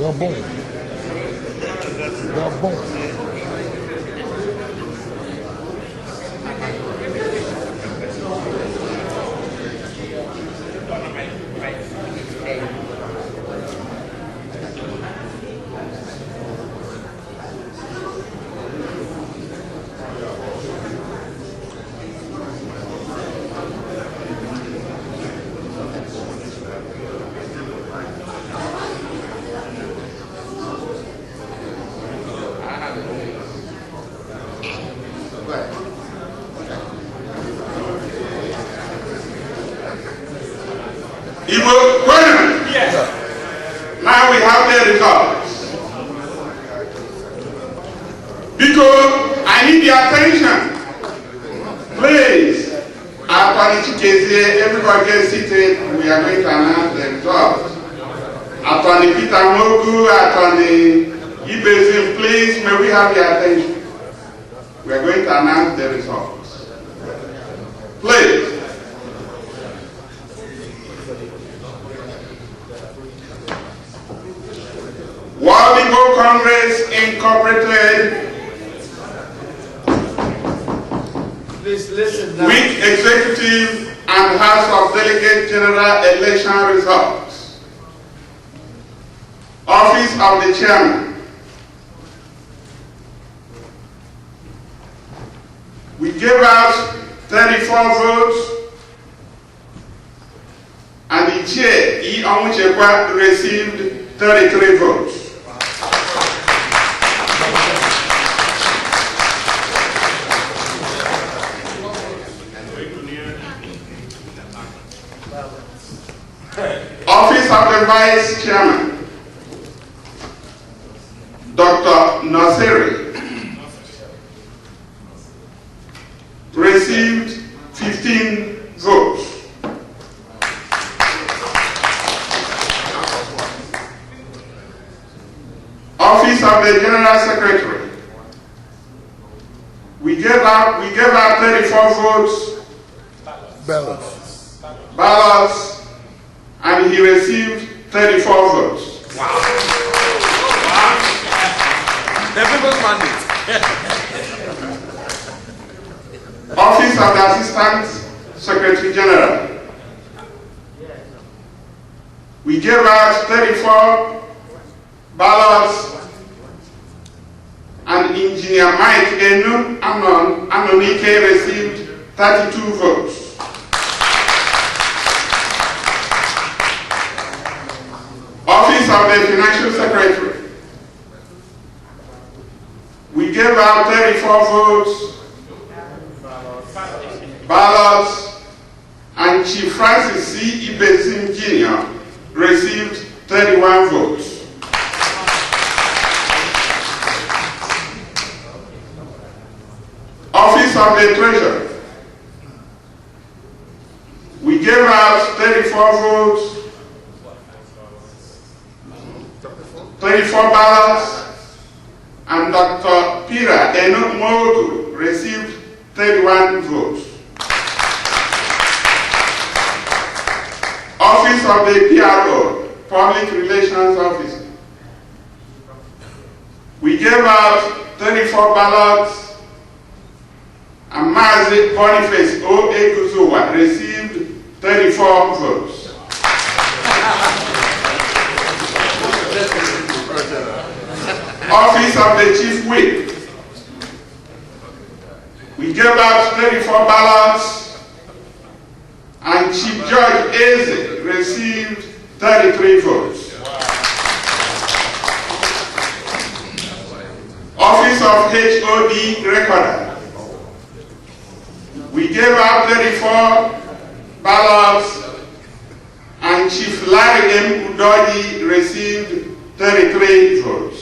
Gabon. Gabon. Now we have the results. Because I need your attention. Please, after the everybody gets seated, we are going to announce the results. Attorney Peter Mogu, Attorney Ibezim, please, may we have your attention. We are going to announce the results. Please. World Igbo Congress Incorporated, please listen now. Week Executive and House of Delegate General Election Results. Office of the Chairman. We gave out 34 votes, and the Chair, E. Onwuchekwa, received 33 votes. Office of the Vice Chairman, Dr. Nasiri, received 15 votes. Office of the General Secretary, we gave out 34 votes, ballots, and he received 34 votes. Wow. The people's mandate. Office of the Assistant Secretary General, we gave out 34 ballots, and Engineer Mike Enu Anonike received 32 votes. Office of the Financial Secretary, we gave out 34 votes, ballots, and Chief Francis C. Ibezim Jr. received 31 votes. Office of the Treasurer, we gave out 34 votes, 34 ballots, and Dr. Pira Enomogu received 31 votes. Office of the PRO, Public Relations Officer, we gave out 34 ballots, and Mazi Boniface O. Ekuzuwa received 34 votes. Office of the Chief Whip, we gave out 34 ballots, and Chief Judge Eze received 33 votes. Office of HOD Recorder, we gave out 34 ballots, and Chief Larry M. Udoji received 33 votes.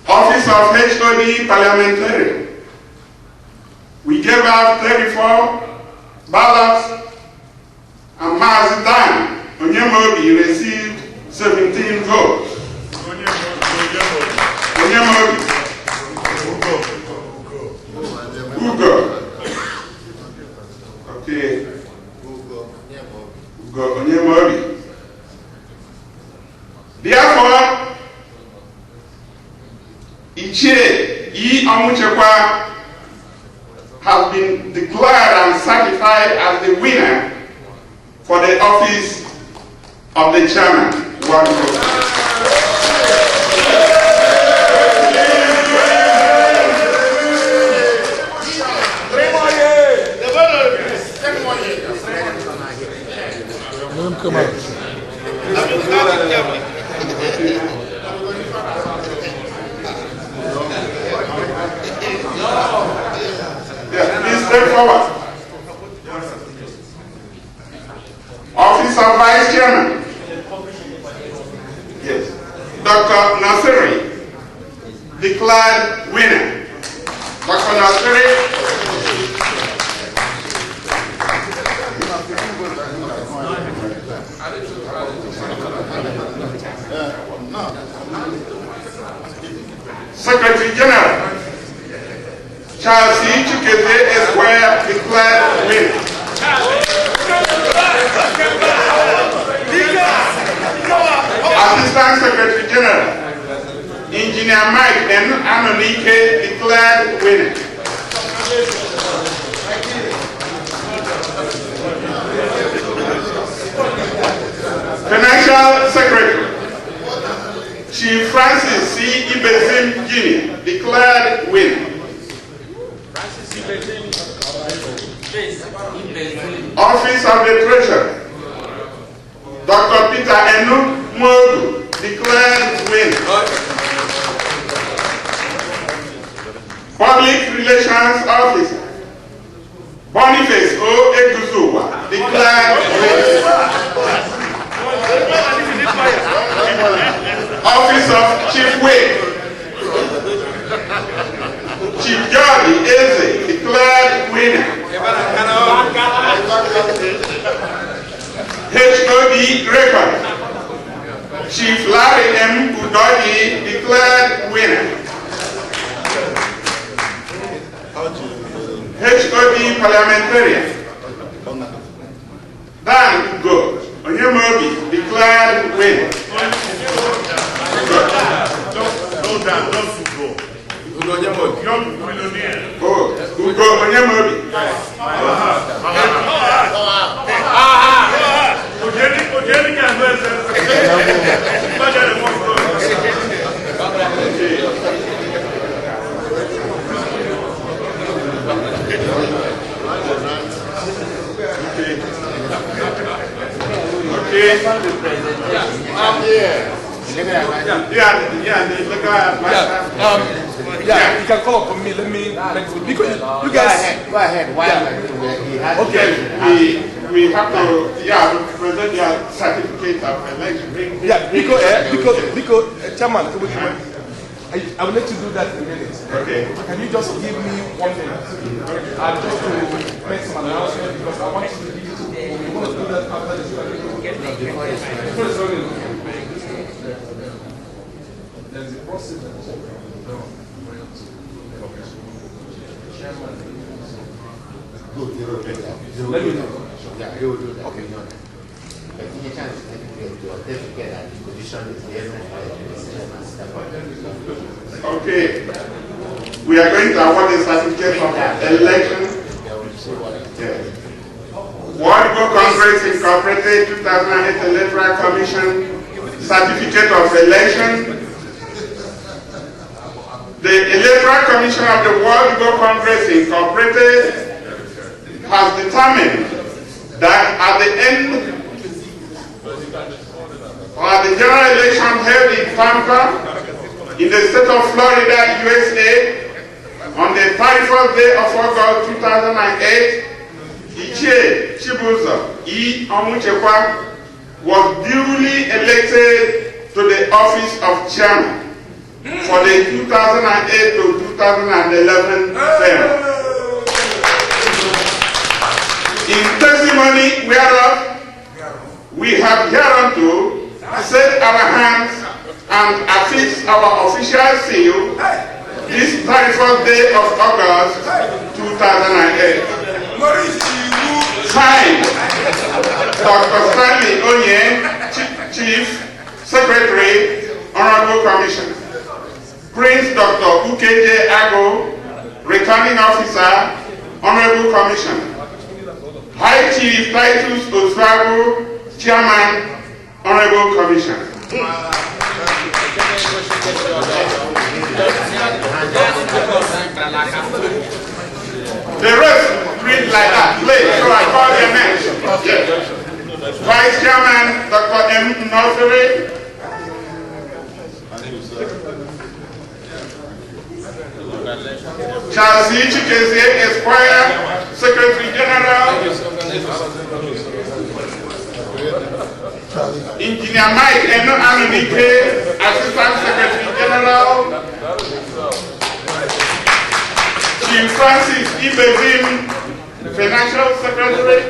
Office of HOD Parliamentarian, we gave out 34 ballots, and Mazidan Onyemobi received 17 votes. Onyemobi. Ugo. Okay. Ugo Ichie E. Onwuchekwa has been declared and certified as the winner for the office of the chairman. Come on. Please step forward. Office of Vice Chairman. Yes. Dr. Nasiri, declared winner. Dr. Nasiri. Secretary General Charles C. Chukeze Esquire, declared winner. Assistant Secretary General Engineer Mike N. Anonike, declared winner. Financial Secretary Chief Francis C. Ibezim Jr., declared winner. Office of the Treasurer Dr. Peter Enu Mogu, declared winner. Public Relations Officer Boniface O. Eguzuwa, declared winner. Office of Chief Whip Chief Jordi Eze, declared winner. HOD Record Chief Larry M. Udodi, declared winner. HOD Parliamentarian Dan Ugo Onyemobi, declared winner. Ugo Onyemobi. Yeah, you can call up on me. Let me because you guys go ahead. Why? Okay, we have to present your certificate of election. Yeah, because Chairman, I will let you do that in a minute. Okay. Can you just give me 1 minute? I'll just to make some announcement because I want you to we want to do that after the there's a process that let me know. Yeah, he will do that. Okay. But any chance your certificate and the position is there. Okay. We are going to award the certificate of election. Yes. World Go Congress Incorporated 2008 Electoral Commission Certificate of Election. The Electoral Commission of the World Go Congress Incorporated has determined that at the end of the general election held in Tampa, in the state of Florida, USA, on the 31st day of August 2008, Ichie Chibuzo E. Onwuchekwa was duly elected to the office of chairman for the 2008 to 2011 term. In testimony whereof we have hereunto set our hands and affix our official seal this 31st day of August 2008. Signed, Dr. Stanley Onye, Chief Secretary, Honorable Commission. Prince Dr. Ukeje Ago, Returning Officer, Honorable Commissioner. High Chief Titus Oswago, Chairman, Honorable Commissioner. The rest read like that, please. So I call their names. Yes. Vice Chairman, Dr. M. Nosiri. Charles E. Chikezie, Esquire, Secretary General. Engineer Mike Eno Anunike, Assistant Secretary General. Chief Francis Ibezim, Financial Secretary.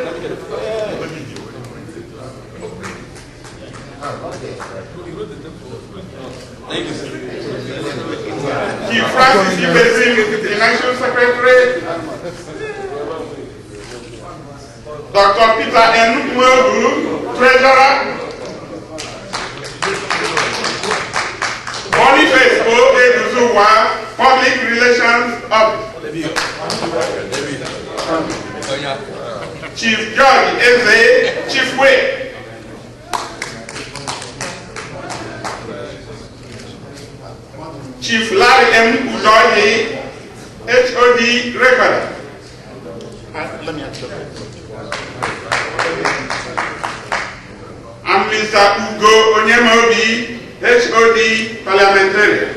Chief Francis Ibezim, Financial Secretary. Dr. Peter N. Mwebu, Treasurer. Boniface O. Eduzuwa, Public Relations Officer. Chief George Eze, Chief Way. Chief Larry M. Udoyi, HOD Recorder. And Mr. Ugo Onyemobi, HOD Parliamentarian.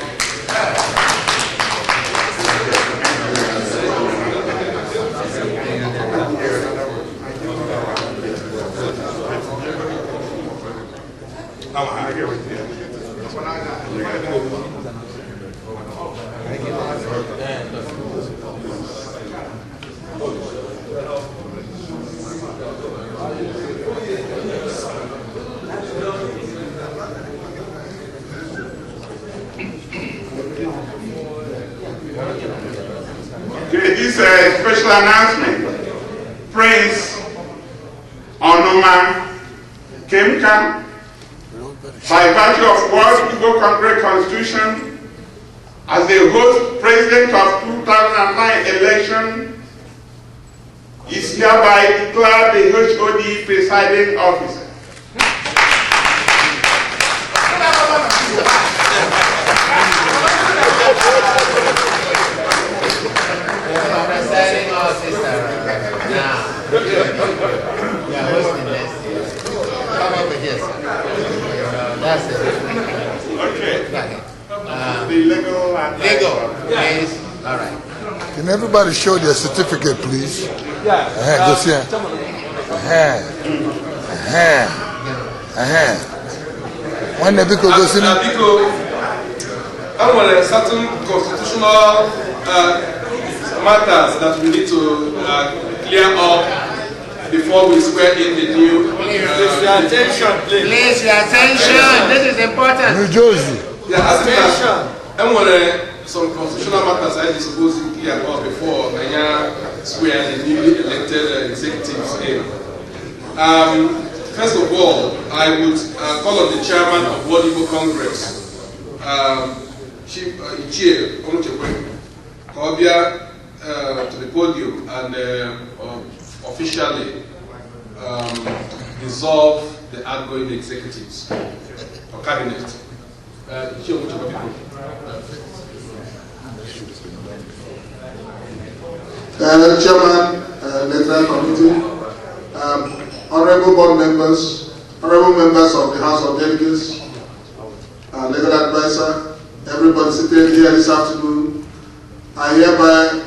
This special announcement, Prince Onoma Kemka, by virtue of World Igbo Congress Constitution, as the host president of 2009 election, is hereby declared the HOD presiding officer. Presiding officer. Now, you are hosting next year. Come over here, sir. That's it. Okay. The Legal. Please. All right. Can everybody show their certificate, please? Yeah. Just here. When the people go sitting. I want a certain constitutional matters that we need to clear up before we swear in the new. Please, your attention, please. Please, your attention. This is important. New Jersey. Attention. I want some constitutional matters I dispose in clear up before I swear the newly elected executives in. First of all, I would call on the chairman of World Igbo Congress, Chief Ichie Onuchekwe, Kobia, to the podium and officially dissolve the outgoing executives or cabinet. Ichie Onuchekwe. Chairman, Electoral Committee, honorable board members, honorable members of the House of Delegates, legal advisor, everybody seated here this afternoon, I hereby,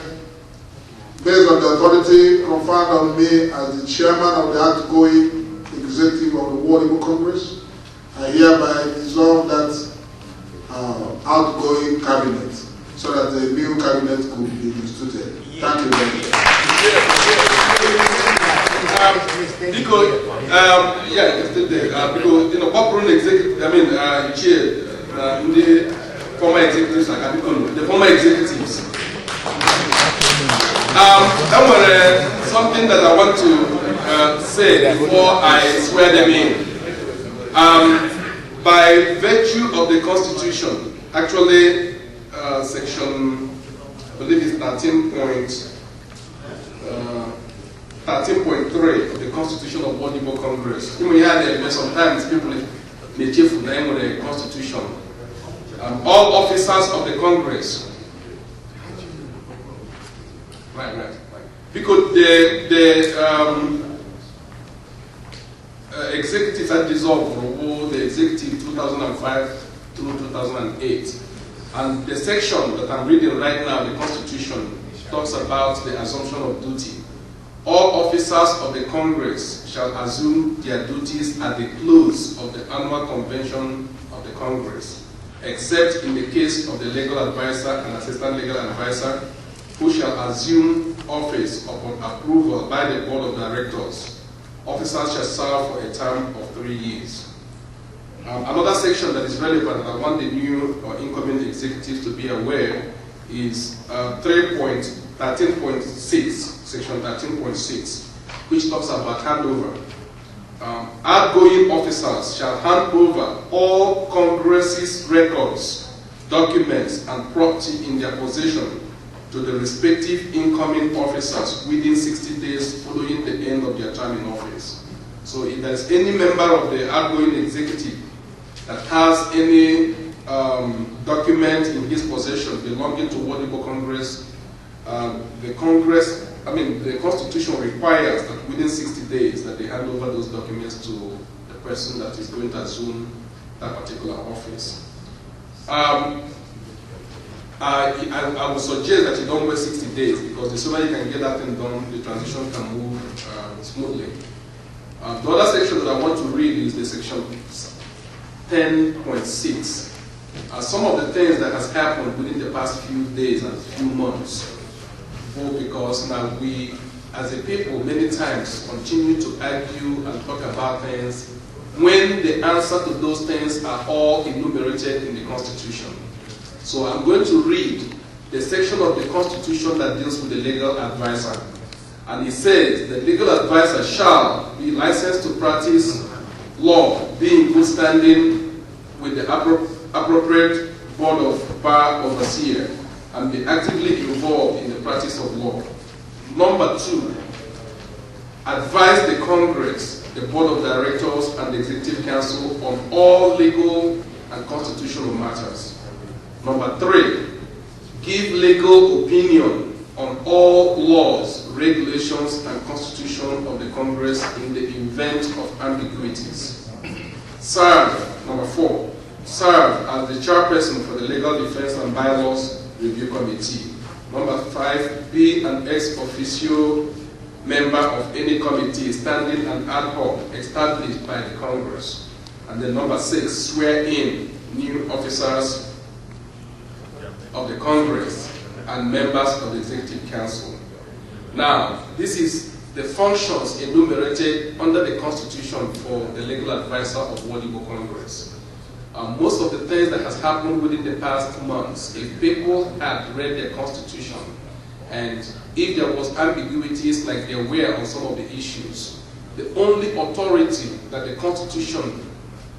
based on the authority conferred on me as the chairman of the outgoing executive of the World Igbo Congress, I hereby dissolve that outgoing cabinet so that the new cabinet could be instituted. Thank you very much. Because corporate executive, chair, the former executives, the former executives. Something that I want to say before I swear them in. By virtue of the Constitution, actually, section, I believe it's 13.3 of the Constitution of World Igbo Congress. Even here, sometimes people may chief the name of the Constitution. All officers of the Congress, right. Because the executives had dissolved from the executive 2005 through 2008. And the section that I'm reading right now, the Constitution, talks about the assumption of duty. All officers of the Congress shall assume their duties at the close of the annual convention of the Congress, except in the case of the legal advisor and assistant legal advisor, who shall assume office upon approval by the board of directors. Officers shall serve for a term of 3 years. Another section that is relevant, and I want the new or incoming executives to be aware, is 13.6, section 13.6, which talks about handover. Outgoing officers shall hand over all Congress's records, documents, and property in their possession to the respective incoming officers within 60 days following the end of their term in office. So if there is any member of the outgoing executive that has any document in his possession belonging to World Igbo Congress, the Constitution requires that within 60 days that they hand over those documents to the person that is going to assume that particular office. I would suggest that you don't wait 60 days, because the sooner you can get that thing done, the transition can move smoothly. The other section that I want to read is the section 10.6. Some of the things that has happened within the past few days and few months, both because now we, as a people, many times continue to argue and talk about things when the answer to those things are all enumerated in the Constitution. So I'm going to read the section of the Constitution that deals with the legal advisor. And it says, the legal advisor shall be licensed to practice law, be in good standing with the appropriate board of bar overseer, and be actively involved in the practice of law. Number 2, advise the Congress, the board of directors, and the executive council on all legal and constitutional matters. Number 3, give legal opinion on all laws, regulations, and constitution of the Congress in the event of ambiguities. Serve, number 4, serve as the chairperson for the Legal Defense and Bylaws Review Committee. Number 5, be an ex officio member of any committee, standing and ad hoc, established by the Congress. And then number 6, swear in new officers of the Congress and members of the Executive Council. Now, this is the functions enumerated under the Constitution for the legal advisor of World Igbo Congress. Most of the things that has happened within the past months, if people had read the Constitution, and if there was ambiguities like there were on some of the issues, the only authority that the Constitution,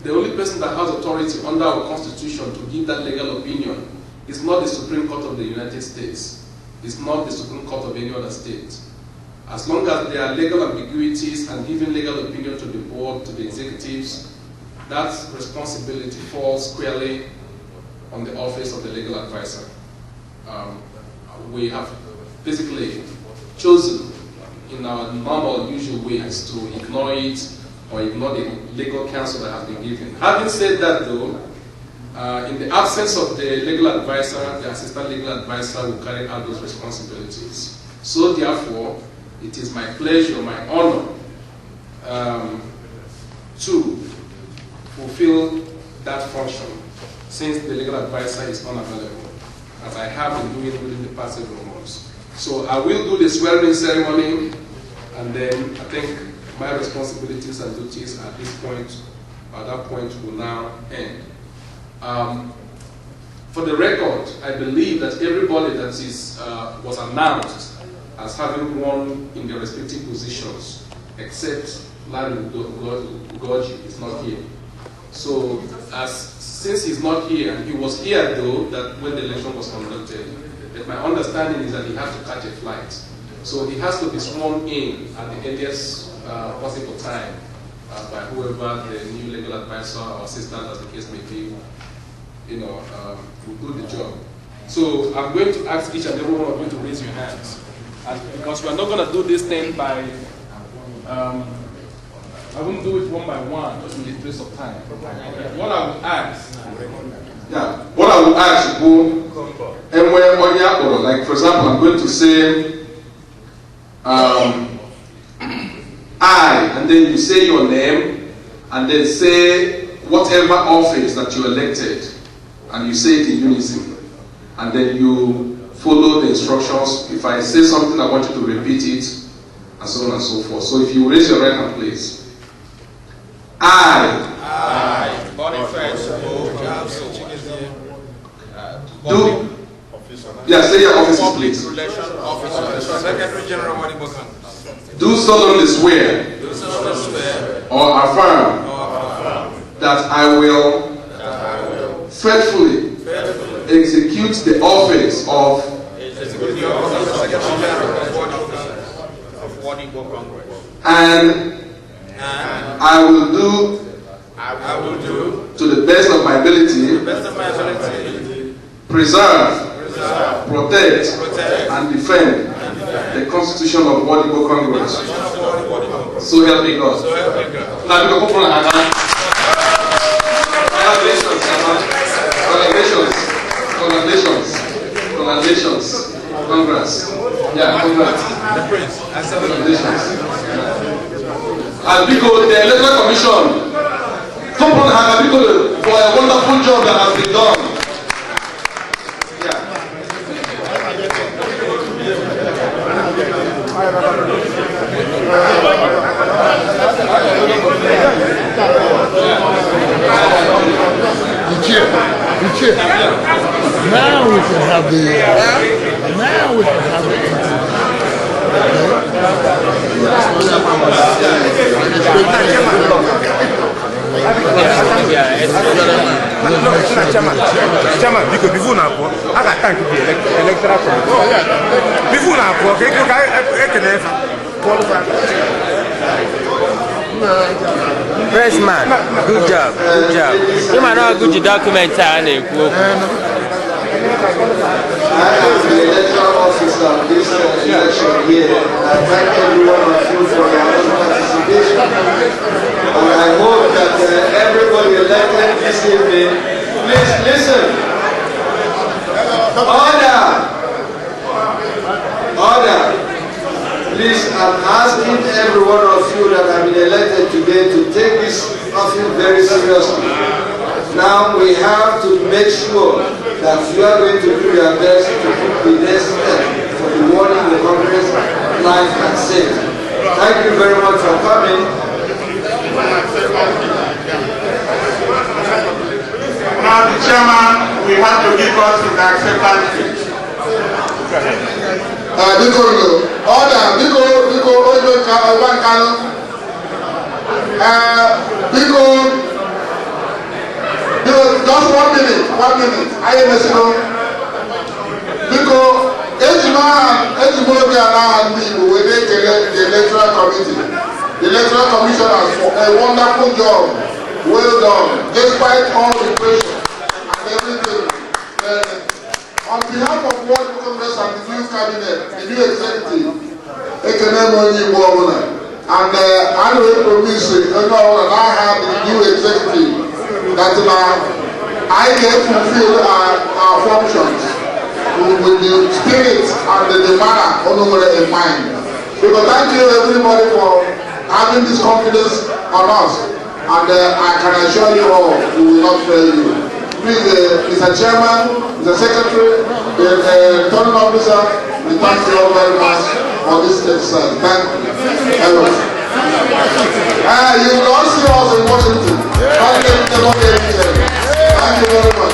the only person that has authority under our Constitution to give that legal opinion is not the Supreme Court of the United States. It's not the Supreme Court of any other state. As long as there are legal ambiguities and giving legal opinion to the board, to the executives, that responsibility falls squarely on the office of the legal advisor. We have basically chosen in our normal, usual ways to ignore it or ignore the legal counsel that has been given. Having said that though, in the absence of the legal advisor, the assistant legal advisor will carry out those responsibilities. So therefore, it is my pleasure, my honor, to fulfill that function, since the legal advisor is unavailable, as I have been doing within the past several months. So I will do the swearing ceremony, and then I think my responsibilities and duties at this point, at that point, will now end. For the record, I believe that everybody that is was announced as having won in their respective positions, except Larry Ugoji is not here. So, as since he's not here, and he was here though, that when the election was conducted, but my understanding is that he has to catch a flight. So he has to be sworn in at the earliest possible time by whoever the new legal advisor or assistant, as the case may be, will do the job. So I'm going to ask each and every one of you to raise your hands. And because we're not going to do this thing by, I won't do it one by one, just in the interest of time. What I will ask, and where, like for example, I'm going to say, I, and then you say your name, and then say whatever office that you elected, and you say it in unison. And then you follow the instructions. If I say something, I want you to repeat it, and so on and so forth. So if you raise your right hand, please. I. Boniface. Do. Yeah, say your offices, please. Secretary General Wadibokan. Do solemnly swear. Or affirm. That I will. Faithfully. Execute the office of and I will do to the best of my ability preserve, protect and defend the Constitution of Wadibo Congress. So help me God. Congratulations. Congrats. Yeah, congrats. Congratulations. And because the Electoral Commission, come on, because for a wonderful job that has been done. Now we can have the Chairman, because before now, I got thank you the electoral commission. Before now, okay, Pressman, good job. You might not good document I am the electoral officer of this election here. I thank every one of you for your participation. And I hope that everybody elected this evening, please listen. Order. Please, I'm asking every one of you that have been elected today to take this office very seriously. Now we have to make sure that you are going to do your best to put the next step for the warning the Congress life and safety. Thank you very much for coming. Now the chairman, we have to give us his acceptance speech. Just 1 minute. I am listening. Because Ejimo and people will make the electoral committee. The electoral commission has a wonderful job. Well done, despite all the pressure and everything. On behalf of World Congress and the new cabinet, the new executive, and I will promise you, that I have the new executive that I can fulfill our functions with the spirit and the manner in mind. Because thank you everybody for having this confidence on us, and I can assure you all we will not fail you. Please, Mr. Chairman, Mr. Secretary, the returning officer, we thank you all very much for this exercise. Thank you. You will all see us in Washington. Thank you very much.